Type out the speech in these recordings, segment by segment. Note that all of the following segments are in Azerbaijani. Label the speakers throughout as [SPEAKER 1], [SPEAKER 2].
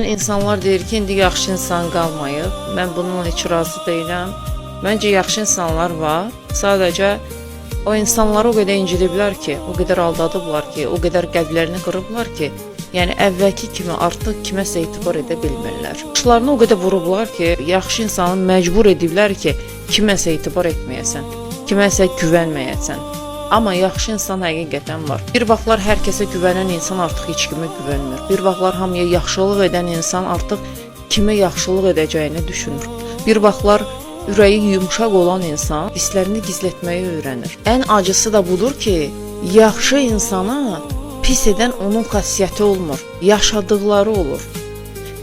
[SPEAKER 1] İnsanlar deyir ki, indi yaxşı insan qalmayıb. Mən bununla heç razı deyiləm. Məncə yaxşı insanlar var. Sadəcə o insanları o qədər incidiblər ki, o qədər aldadıblar ki, o qədər qəlblərini qırıblar ki, yəni əvvəlki kimi artıq kiməsə etibar edə bilmirlər. Başlarını o qədər vurublar ki, yaxşı insanı məcbur ediblər ki, kiməsə etibar etməyəsən, kiməsə güvənməyəsən. Amma yaxşı insan həqiqətən var. Bir vaxtlar hər kəsə güvənən insan artıq heç kimə güvənmir. Bir vaxtlar hamıya yaxşılıq edən insan artıq kimə yaxşılıq edəcəyini düşünür. Bir vaxtlar ürəyi yumşaq olan insan hisslərini gizlətməyi öyrənir. Ən acısı da budur ki, yaxşı insana pis edən onun xasiyyəti olmur, yaşadıkları olur.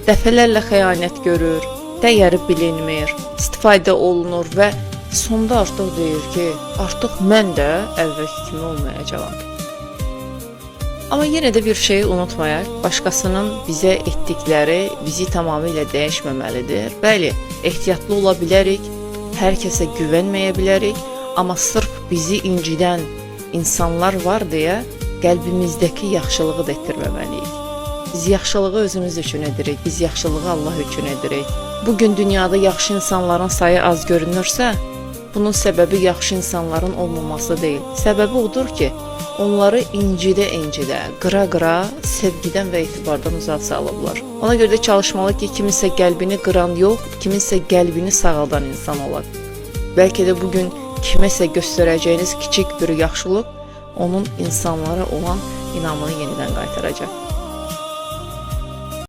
[SPEAKER 1] Dəfələrlə xəyanət görür, dəyəri bilinmir, istifadə olunur və sonda artıq deyir ki, artıq mən də əvvəlki kimi olmayacağam. Amma yenə də bir şeyi unutmayaq, başqasının bizə etdikləri bizi tamamilə dəyişməməlidir. Bəli, ehtiyatlı ola bilərik, hər kəsə güvənməyə bilərik, amma sırf bizi incidən insanlar var deyə qəlbimizdəki yaxşılığı da etdirməməliyik. Biz yaxşılığı özümüz üçün edirik, biz yaxşılığı Allah üçün edirik. Bugün dünyada yaxşı insanların sayı az görünürsə, bunun səbəbi yaxşı insanların olmaması deyil. Səbəbi odur ki, onları incidə-incidə, qıra-qıra sevgidən və etibardan uzaq salıblar. Ona görə də çalışmalı ki, kiminsə qəlbini qıran yox, kiminsə qəlbini sağaldan insan olar. Bəlkə də bugün kiməsə göstərəcəyiniz kiçik bir yaxşılıq onun insanlara olan inamını yenidən qaytaracaq.